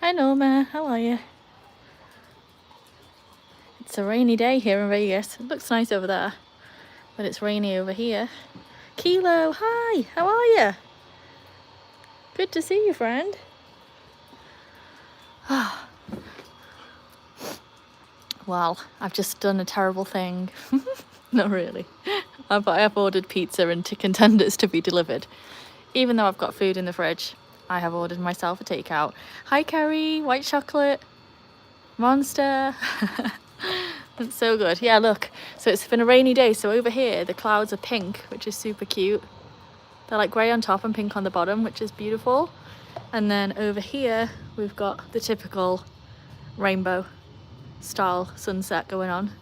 Hi Norma, how are you? It's a rainy day here in Vegas. It looks nice over there, but it's rainy over here. Kilo, hi, how are you? Good to see you, friend. Well, I've just done a terrible thing. Not really. I've ordered pizza and chicken tenders to be delivered. Even though I've got food in the fridge, I have ordered myself a takeout. Hi Kerry, white chocolate, monster. It's so good. Yeah, look. So it's been a rainy day. So over here, the clouds are pink, which is super cute. They're like grey on top and pink on the bottom, which is beautiful. And then over here, we've got the typical rainbow style sunset going on.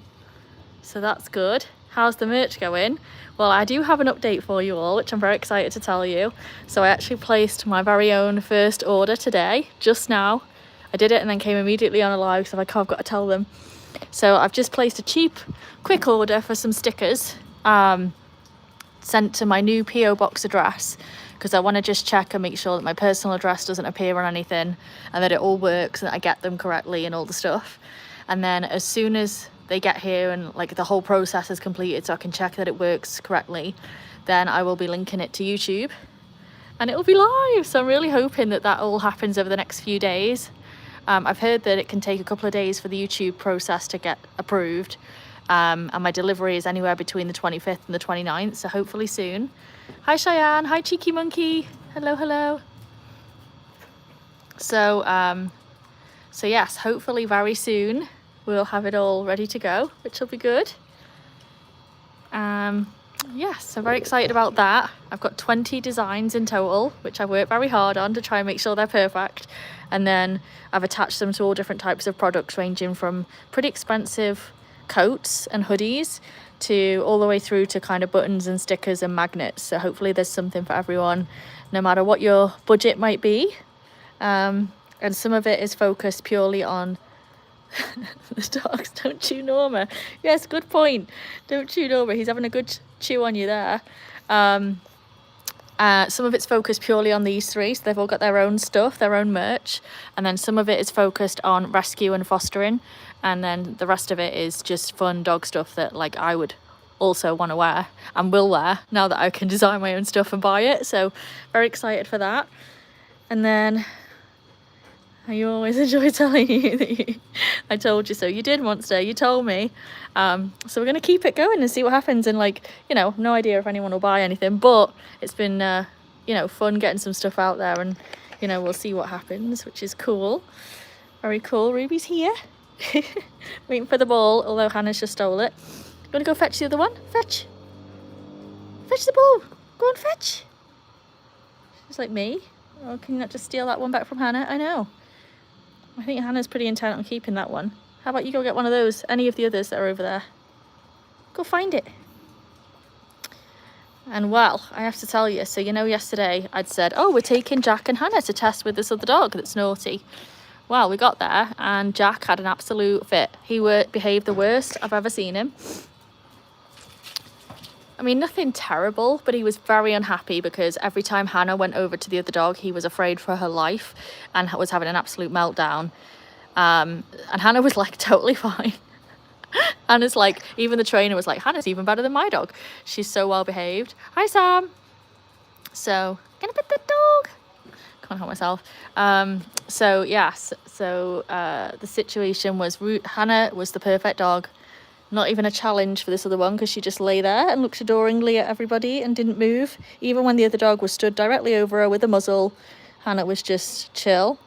So that's good. How's the merch going? Well, I do have an update for you all, which I'm very excited to tell you. So I actually placed my very own first order today, just now. I did it and then came immediately on a live, so I've got to tell them. So I've just placed a cheap, quick order for some stickers sent to my new PO box address, because I want to just check and make sure that my personal address doesn't appear on anything and that it all works and that I get them correctly and all the stuff. And then as soon as they get here and like the whole process is completed so I can check that it works correctly, then I will be linking it to YouTube and it will be live. So I'm really hoping that that all happens over the next few days. I've heard that it can take a couple of days for the YouTube process to get approved, and my delivery is anywhere between the 25th and the 29th, so hopefully soon. Hi Cheyenne, hi Cheeky Monkey, hello, hello. So yes, hopefully very soon we'll have it all ready to go, which will be good. Yes, so very excited about that. I've got 20 designs in total, which I worked very hard on to try and make sure they're perfect. And then I've attached them to all different types of products, ranging from pretty expensive coats and hoodies to all the way through to kind of buttons and stickers and magnets. So hopefully there's something for everyone, no matter what your budget might be. And some of it is focused purely on the dogs. Don't chew Norma. Yes, good point. Don't chew Norma. He's having a good chew on you there. Some of it's focused purely on these three, so they've all got their own stuff, their own merch, and then some of it is focused on rescue and fostering, and then the rest of it is just fun dog stuff that like I would also want to wear and will wear now that I can design my own stuff and buy it. So very excited for that. And then you always enjoy telling you that I told you so. You did, Monster, you told me. So we're going to keep it going and see what happens. And like, you know, no idea if anyone will buy anything, but it's been, you know, fun getting some stuff out there, and, you know, we'll see what happens, which is cool. Very cool. Ruby's here. Waiting for the ball, although Hannah's just stole it. You want to go fetch the other one? Fetch. Fetch the ball. Go and fetch. She's like me. Oh, can you not just steal that one back from Hannah? I know. I think Hannah's pretty intent on keeping that one. How about you go get one of those, any of the others that are over there? Go find it. And well, I have to tell you, so you know yesterday I'd said, oh, we're taking Jack and Hannah to test with this other dog that's naughty. Well, we got there and Jack had an absolute fit. He behaved the worst I've ever seen him. I mean, nothing terrible, but he was very unhappy because every time Hannah went over to the other dog, he was afraid for her life and was having an absolute meltdown. And Hannah was like totally fine. Hannah's like, even the trainer was like, Hannah's even better than my dog. She's so well behaved. Hi, Sam. So, gonna pet the dog. Can't help myself. So yes, so the situation was Hannah was the perfect dog. Not even a challenge for this other one, because she just lay there and looked adoringly at everybody and didn't move. Even when the other dog was stood directly over her with a muzzle, Hannah was just chill.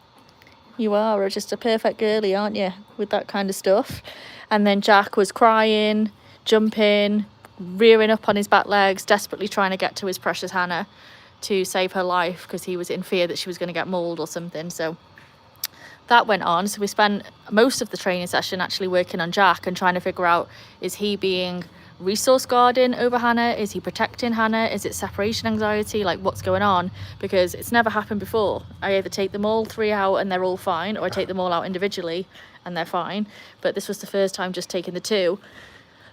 You are just a perfect girly, aren't you, with that kind of stuff? And then Jack was crying, jumping, rearing up on his back legs, desperately trying to get to his precious Hannah to save her life, because he was in fear that she was going to get mauled or something. So that went on. So we spent most of the training session actually working on Jack and trying to figure out, is he being resource guarding over Hannah? Is he protecting Hannah? Is it separation anxiety? Like, what's going on? Because it's never happened before. I either take them all three out and they're all fine, or I take them all out individually and they're fine. But this was the first time just taking the two.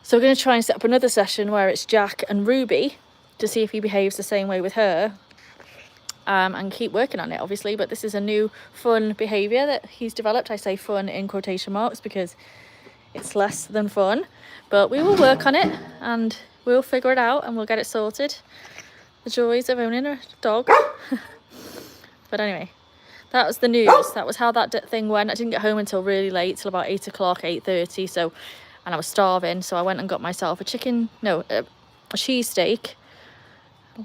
So we're going to try and set up another session where it's Jack and Ruby to see if he behaves the same way with her. and keep working on it, obviously. But this is a new fun behaviour that he's developed. I say fun in quotation marks because it's less than fun, but we will work on it and we'll figure it out and we'll get it sorted. The joys of owning a dog. But anyway, that was the news. That was how that thing went. I didn't get home until really late, till about 8 o'clock, 8:30. So, and I was starving, so I went and got myself a cheesesteak,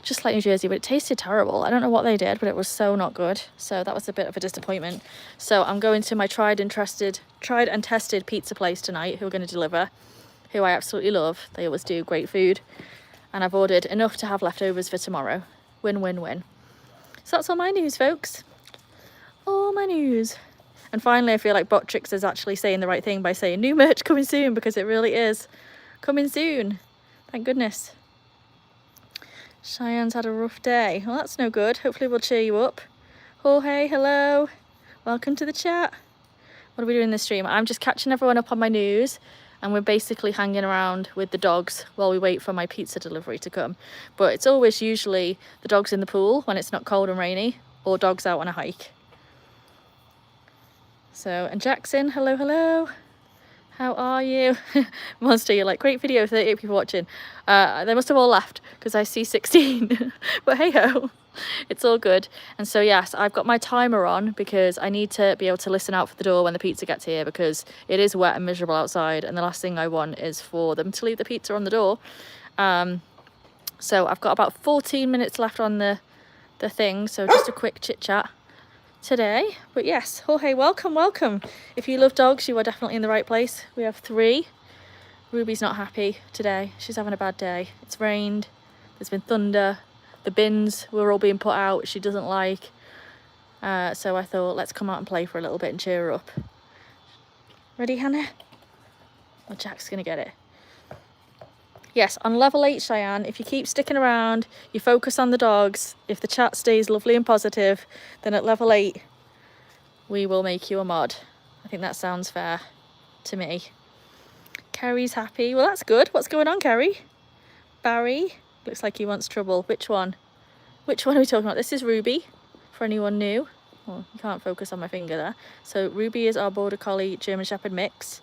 just like New Jersey, but it tasted terrible. I don't know what they did, but it was so not good. So that was a bit of a disappointment. So I'm going to my tried and tested pizza place tonight, who are going to deliver, who I absolutely love. They always do great food. And I've ordered enough to have leftovers for tomorrow. Win, win, win. So that's all my news, folks. All my news. And finally, I feel like Botrix is actually saying the right thing by saying new merch coming soon, because it really is coming soon. Thank goodness. Cheyenne's had a rough day. Well, that's no good. Hopefully we'll cheer you up. Jorge, hello. Welcome to the chat. What are we doing this stream? I'm just catching everyone up on my news, and we're basically hanging around with the dogs while we wait for my pizza delivery to come. But it's always usually the dogs in the pool when it's not cold and rainy, or dogs out on a hike. So, and Jackson, hello, hello. How are you? Monster, you're like, great video, 38 people watching. They must have all left because I see 16. But hey ho, it's all good. And so yes, I've got my timer on because I need to be able to listen out for the door when the pizza gets here, because it is wet and miserable outside, and the last thing I want is for them to leave the pizza on the door. So I've got about 14 minutes left on the thing, so just a quick chit chat today. But yes, Jorge, welcome, welcome. If you love dogs, you are definitely in the right place. We have 3. Ruby's not happy today. She's having a bad day. It's rained, there's been thunder, the bins were all being put out, she doesn't like. So I thought, let's come out and play for a little bit and cheer her up. Ready, Hannah? Well, Jack's gonna get it. Yes, on level 8, Cheyenne, if you keep sticking around, you focus on the dogs, if the chat stays lovely and positive, then at level 8, we will make you a mod. I think that sounds fair to me. Kerry's happy. Well, that's good. What's going on, Kerry? Barry, looks like he wants trouble. Which one? Which one are we talking about? This is Ruby, for anyone new. Well, you can't focus on my finger there. So Ruby is our Border Collie German Shepherd mix.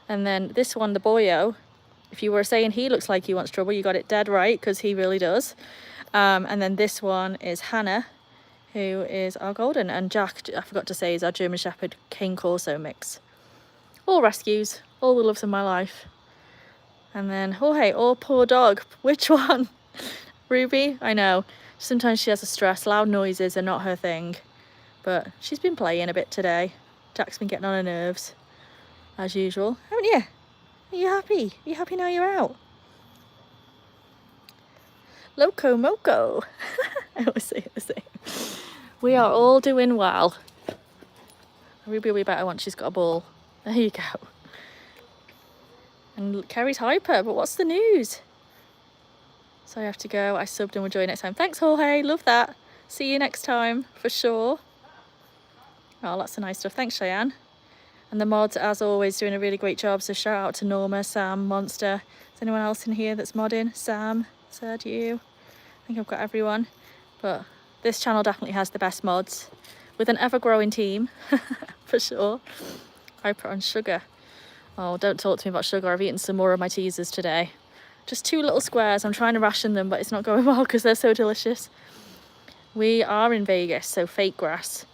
And then this one, the Boyo, if you were saying he looks like he wants trouble, you got it dead right, because he really does. And then this one is Hannah, who is our Golden. And Jack, I forgot to say, is our German Shepherd King Corso mix. All rescues, all the loves of my life. And then Jorge, oh poor dog. Which one? Ruby? I know. Sometimes she has a stress. Loud noises are not her thing. But she's been playing a bit today. Jack's been getting on her nerves, as usual. Haven't you? Are you happy? Are you happy now you're out? Loco Moco. I always say it the same. We are all doing well. Ruby will be better once she's got a ball. There you go. And Kerry's hyper, but what's the news? So I have to go. I subbed and we'll join next time. Thanks, Jorge. Love that. See you next time, for sure. Oh, lots of nice stuff. Thanks, Cheyenne. And the mods, as always, doing a really great job. So shout out to Norma, Sam, Monster. Is anyone else in here that's modding? Sam, said you. I think I've got everyone. But this channel definitely has the best mods, with an ever-growing team, for sure. Hyper on sugar. Oh, don't talk to me about sugar. I've eaten some more of my teasers today. Just 2 little squares. I'm trying to ration them, but it's not going well because they're so delicious. We are in Vegas, so fake grass.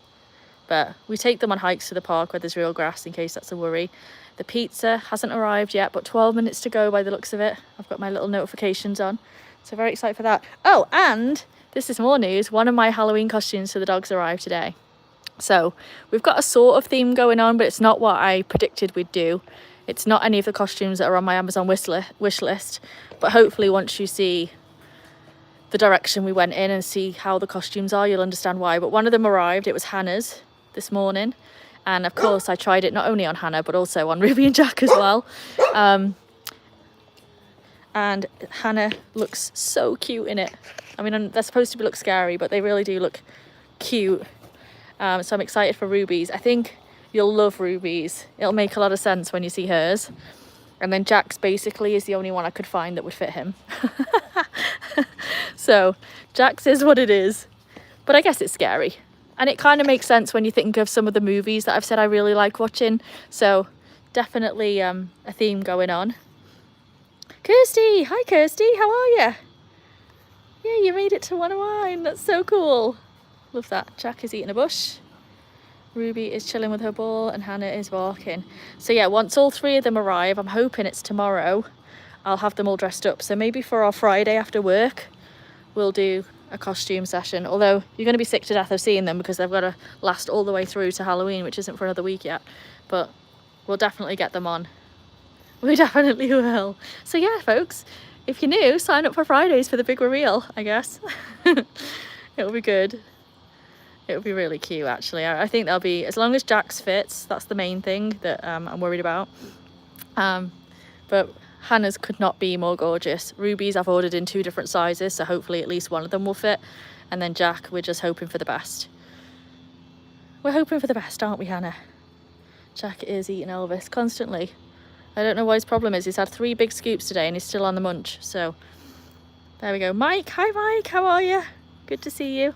But we take them on hikes to the park where there's real grass, in case that's a worry. The pizza hasn't arrived yet, but 12 minutes to go by the looks of it. I've got my little notifications on, so very excited for that. Oh, and this is more news. One of my Halloween costumes for the dogs arrived today. So we've got a sort of theme going on, but it's not what I predicted we'd do. It's not any of the costumes that are on my Amazon wish list, but hopefully once you see the direction we went in and see how the costumes are, you'll understand why. But one of them arrived. It was Hannah's this morning, and of course I tried it not only on Hannah but also on Ruby and Jack as well. And Hannah looks so cute in it. I mean, they're supposed to look scary, but they really do look cute. So I'm excited for Ruby's. I think you'll love Ruby's. It'll make a lot of sense when you see hers. And then Jack's basically is the only one I could find that would fit him. So Jack's is what it is. but I guess it's scary. And it kind of makes sense when you think of some of the movies that I've said I really like watching. So definitely a theme going on. Kirsty! Hi Kirsty, how are you? Yeah, you made it to one of mine. That's so cool. Love that. Jack is eating a bush. Ruby is chilling with her ball and Hannah is walking. So yeah, once all 3 of them arrive, I'm hoping it's tomorrow, I'll have them all dressed up. So maybe for our Friday after work, we'll do a costume session. Although you're going to be sick to death of seeing them because they've got to last all the way through to Halloween, which isn't for another week yet. But we'll definitely get them on. We definitely will. So yeah, folks, if you're new, sign up for Fridays for the big reveal, I guess. It'll be good. It'll be really cute, actually. I think they'll be, as long as Jack's fits, that's the main thing that I'm worried about. But Hannah's could not be more gorgeous. Ruby's I've ordered in 2 different sizes, so hopefully at least one of them will fit. And then Jack, we're just hoping for the best. We're hoping for the best, aren't we, Hannah? Jack is eating Elvis constantly. I don't know what his problem is. He's had 3 big scoops today and he's still on the munch. So there we go. Mike, hi Mike, how are you? Good to see you.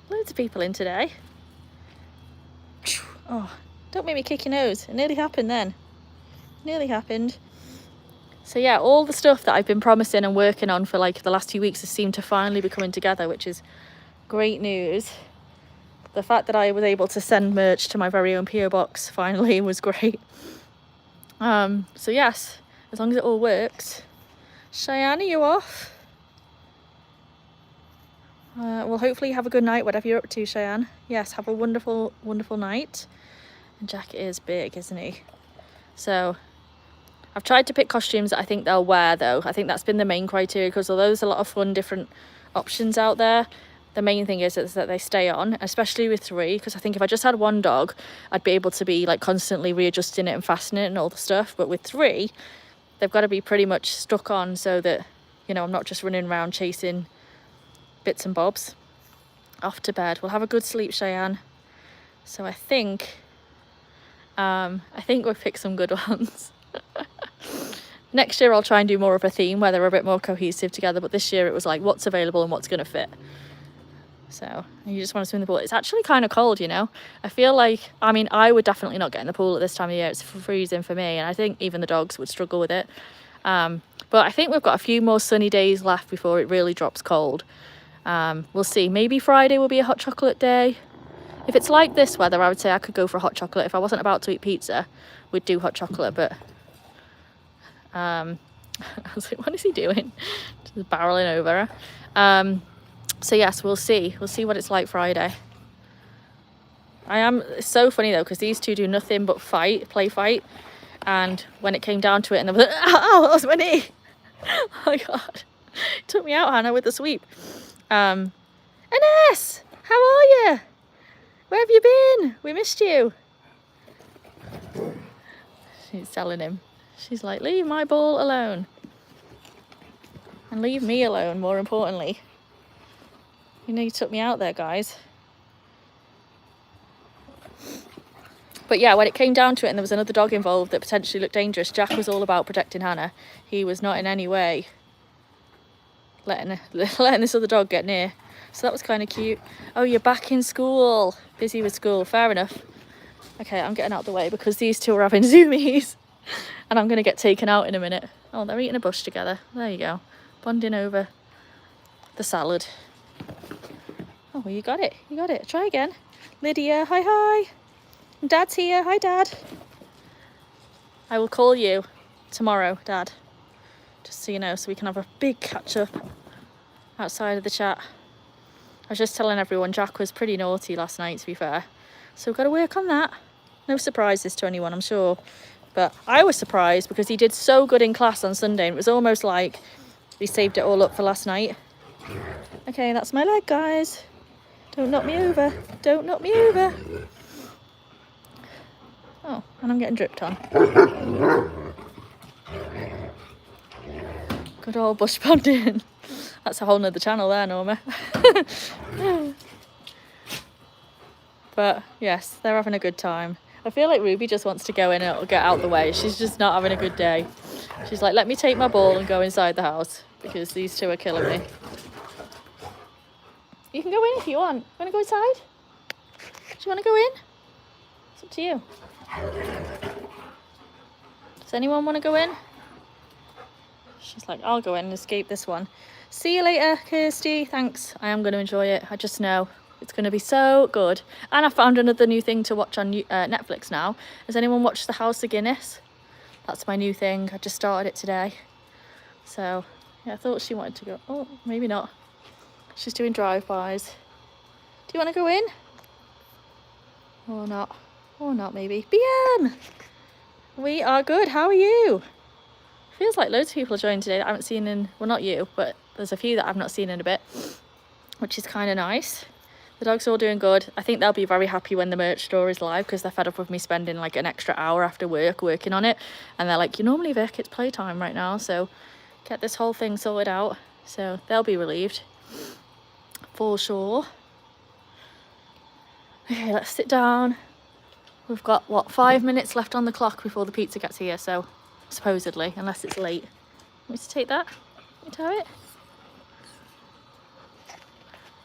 Loads of people in today. Oh, don't make me kick your nose. It nearly happened then. Nearly happened. So yeah, all the stuff that I've been promising and working on for like the last 2 weeks has seemed to finally be coming together, which is great news. The fact that I was able to send merch to my very own PO box finally was great. So yes, as long as it all works. Cheyenne, are you off? Well, hopefully you have a good night, whatever you're up to, Cheyenne. Yes, have a wonderful, wonderful night. And Jack is big, isn't he? So I've tried to pick costumes that I think they'll wear, though. I think that's been the main criteria, because although there's a lot of fun, different options out there, the main thing is that they stay on, especially with 3, because I think if I just had 1 dog, I'd be able to be like constantly readjusting it and fastening it and all the stuff. But with 3, they've got to be pretty much stuck on so that, you know, I'm not just running around chasing bits and bobs. Off to bed. We'll have a good sleep, Cheyenne. So I think we've picked some good ones. Next year I'll try and do more of a theme where they're a bit more cohesive together, but this year it was like what's available and what's going to fit. So you just want to swim in the pool. It's actually kind of cold, you know. I feel like, I mean, I would definitely not get in the pool at this time of year. It's freezing for me, and I think even the dogs would struggle with it. But I think we've got a few more sunny days left before it really drops cold. We'll see. Maybe Friday will be a hot chocolate day. If it's like this weather, I would say I could go for a hot chocolate. If I wasn't about to eat pizza, we'd do hot chocolate. But I was like, what is he doing? Just barreling over her. So yes, we'll see. We'll see what it's like Friday. It's so funny though, because these 2 do nothing but play fight. And when it came down to it, and they were like, oh, that was my knee. Oh my God. It took me out, Hannah, with the sweep. Ines, how are you? Where have you been? We missed you. She's telling him. She's like, leave my ball alone. And leave me alone, more importantly. You know, you took me out there, guys. But yeah, when it came down to it and there was another dog involved that potentially looked dangerous, Jack was all about protecting Hannah. He was not in any way letting this other dog get near. So that was kind of cute. Oh, you're back in school. Busy with school. Fair enough. Okay, I'm getting out of the way because these 2 are having zoomies. And I'm going to get taken out in a minute. Oh, they're eating a bush together. There you go. Bonding over the salad. Oh, well, you got it. You got it. Try again. Lydia, hi, hi. Dad's here. Hi, Dad. I will call you tomorrow, Dad. Just so you know, so we can have a big catch-up outside of the chat. I was just telling everyone Jack was pretty naughty last night, to be fair. So we've got to work on that. No surprises to anyone, I'm sure. But I was surprised because he did so good in class on Sunday. And it was almost like he saved it all up for last night. Okay, that's my leg, guys. Don't knock me over. Don't knock me over. Oh, and I'm getting dripped on. Good old bush bonding. That's a whole nother channel there, Norma. But yes, they're having a good time. I feel like Ruby just wants to go in and get out the way. She's just not having a good day. She's like, let me take my ball and go inside the house because these 2 are killing me. You can go in if you want. Want to go inside? Do you want to go in? It's up to you. Does anyone want to go in? She's like, I'll go in and escape this one. See you later, Kirsty. Thanks. I am going to enjoy it. I just know it's going to be so good. And I found another new thing to watch on Netflix now. Has anyone watched The House of Guinness? That's my new thing. I just started it today. So, yeah, I thought she wanted to go. Oh, maybe not. She's doing drive-bys. Do you want to go in? Or not? Or not, maybe. BM! We are good. How are you? Feels like loads of people are joining today that I haven't seen in... Well, not you, but there's a few that I've not seen in a bit, which is kind of nice. The dogs are all doing good. I think they'll be very happy when the merch store is live because they're fed up with me spending like an extra hour after work working on it. And they're like, you're normally Vic, it's playtime right now. So get this whole thing sorted out. So they'll be relieved. For sure. Okay, let's sit down. We've got, what, 5 minutes left on the clock before the pizza gets here. So supposedly, unless it's late. Want me to take that? Want me to have it?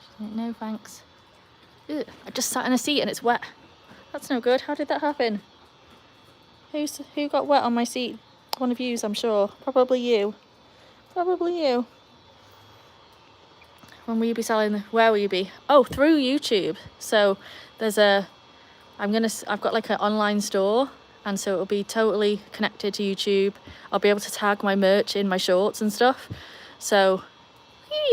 She's like, no, thanks. Ugh, I just sat in a seat and it's wet. That's no good. How did that happen? Who got wet on my seat? One of yous, I'm sure. Probably you. Probably you. When will you be selling? Where will you be? Oh, through YouTube. So there's I've got like an online store, and so it'll be totally connected to YouTube. I'll be able to tag my merch in my shorts and stuff. So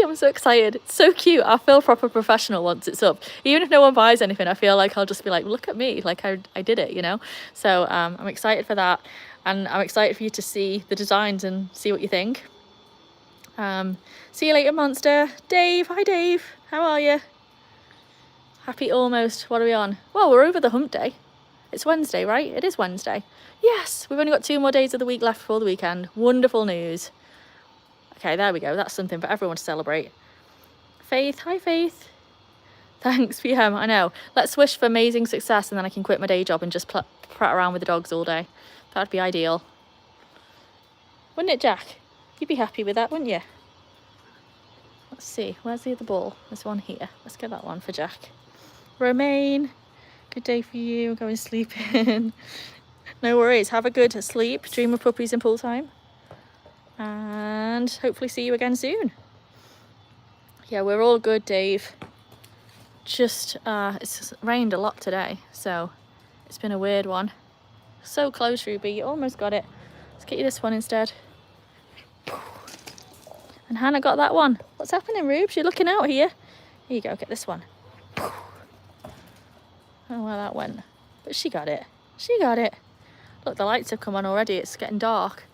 I'm so excited. It's so cute. I'll feel proper professional once it's up. Even if no one buys anything, I feel like I'll just be like, look at me, like I did it, you know? So I'm excited for that, and I'm excited for you to see the designs and see what you think. See you later, Monster. Dave, hi Dave, how are you? Happy almost, what are we on? Well, we're over the hump day. It's Wednesday, right? It is Wednesday. Yes, we've only got 2 more days of the week left before the weekend. Wonderful news. Okay, there we go. That's something for everyone to celebrate. Faith, hi Faith. Thanks, PM, I know. Let's wish for amazing success and then I can quit my day job and just prat around with the dogs all day. That'd be ideal. Wouldn't it, Jack? You'd be happy with that, wouldn't you? Let's see, where's the other ball? There's one here. Let's get that one for Jack. Romaine, good day for you. Go and sleep in. No worries, have a good sleep. Dream of puppies and pool time. And hopefully see you again soon. Yeah, we're all good, Dave. Just, it's rained a lot today, so it's been a weird one. So close, Ruby, you almost got it. Let's get you this one instead. And Hannah got that one. What's happening, Rubes? You're looking out here. Here you go, get this one. I don't know where that went, but she got it. She got it. Look, the lights have come on already. It's getting dark.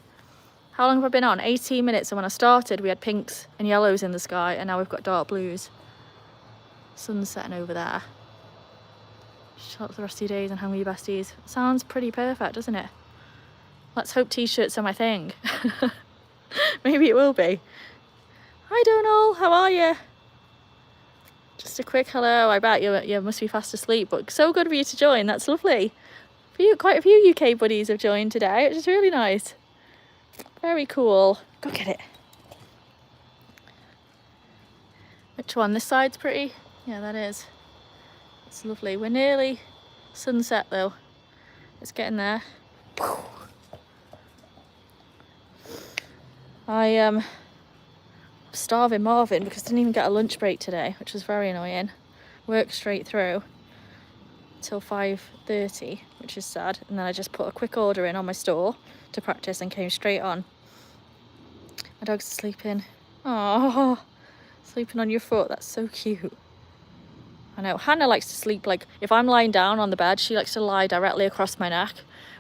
How long have I been on? 18 minutes. And when I started, we had pinks and yellows in the sky, and now we've got dark blues. Sun's setting over there. Shut up the rest of your days and hang with your besties. Sounds pretty perfect, doesn't it? Let's hope t-shirts are my thing. Maybe it will be. Hi, Donal. How are you? Just a quick hello. I bet you must be fast asleep, but so good of you to join. That's lovely. Quite a few UK buddies have joined today, which is really nice. Very cool. Go get it. Which one? This side's pretty? Yeah, that is. It's lovely. We're nearly sunset though. It's getting there. I'm starving Marvin because I didn't even get a lunch break today, which was very annoying. Worked straight through till 5:30, which is sad. And then I just put a quick order in on my store to practice and came straight on. My dog's sleeping. Oh, sleeping on your foot. That's so cute. I know. Hannah likes to sleep, like, if I'm lying down on the bed, she likes to lie directly across my neck,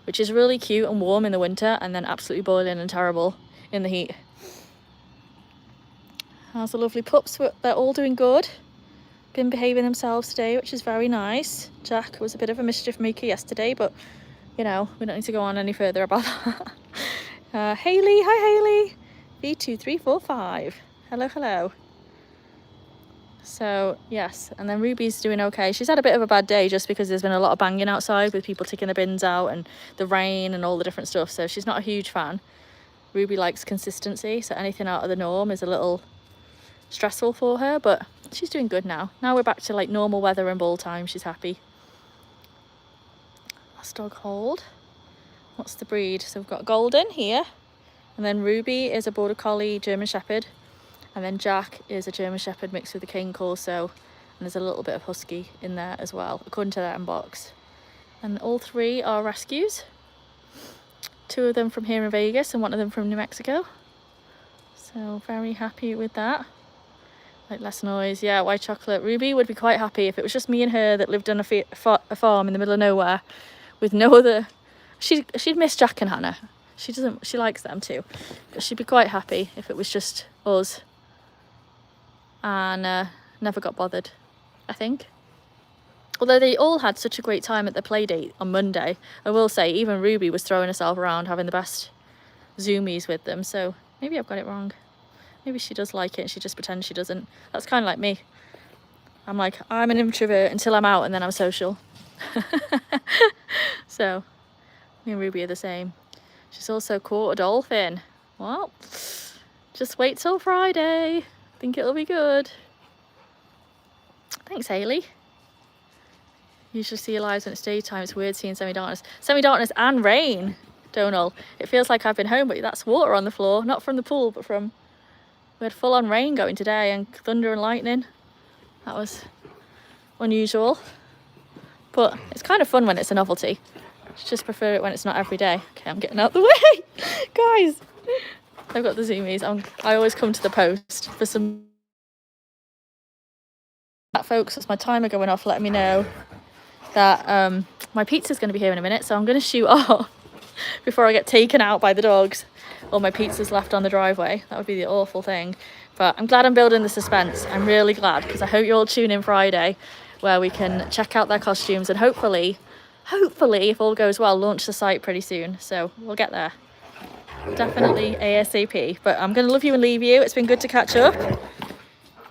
which is really cute and warm in the winter and then absolutely boiling and terrible in the heat. How's the lovely pups? They're all doing good. Been behaving themselves today, which is very nice. Jack was a bit of a mischief maker yesterday, but you know, we don't need to go on any further about that. Hayley, hi Hayley. V2345. Hello, hello. So yes, and then Ruby's doing okay. She's had a bit of a bad day just because there's been a lot of banging outside with people taking the bins out and the rain and all the different stuff, so she's not a huge fan. Ruby likes consistency, so anything out of the norm is a little stressful for her, but she's doing good now. Now we're back to like normal weather and ball time. She's happy. Last dog hold. What's the breed? So we've got Golden here, and then Ruby is a Border Collie German Shepherd, and then Jack is a German Shepherd mixed with a Cane Corso, and there's a little bit of Husky in there as well, according to that box. And all three are rescues. 2 of them from here in Vegas and 1 of them from New Mexico. So very happy with that. Like less noise. Yeah, white chocolate. Ruby would be quite happy if it was just me and her that lived on a farm in the middle of nowhere with no other. She'd miss Jack and Hannah. She likes them too, but she'd be quite happy if it was just us and never got bothered, I think. Although they all had such a great time at the play date on Monday. I will say even Ruby was throwing herself around, having the best zoomies with them, so maybe I've got it wrong. Maybe she does like it and she just pretends she doesn't. That's kind of like me. I'm like, I'm an introvert until I'm out and then I'm social. So me and Ruby are the same. She's also caught a dolphin. Well, just wait till Friday. I think it'll be good. Thanks, Hayley. Usually see your lives when it's daytime. It's weird seeing semi-darkness. Semi-darkness and rain, Donal. It feels like I've been home, but that's water on the floor. Not from the pool, but from... We had full-on rain going today and thunder and lightning. That was unusual. But it's kind of fun when it's a novelty. Just prefer it when it's not every day. Okay, I'm getting out the way. Guys, I've got the zoomies. I always come to the post for some... That, folks, that's my timer going off letting me know that my pizza's going to be here in a minute, so I'm going to shoot off before I get taken out by the dogs or my pizza's left on the driveway. That would be the awful thing. But I'm glad I'm building the suspense. I'm really glad, because I hope you all tune in Friday where we can check out their costumes and hopefully, if all goes well, launch the site pretty soon. So we'll get there. Definitely ASAP. But I'm going to love you and leave you. It's been good to catch up.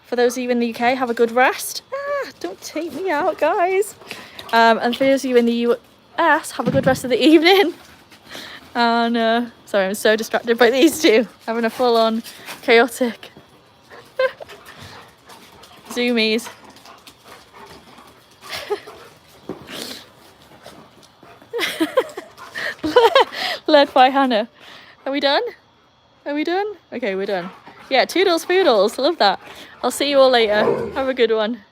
For those of you in the UK, have a good rest. Don't take me out, guys. And for those of you in the US, have a good rest of the evening. And sorry, I'm so distracted by these two having a full-on chaotic zoomies. Led by Hannah. Are we done? Are we done? Okay, we're done. Yeah, toodles poodles. Love that. I'll see you all later. Have a good one.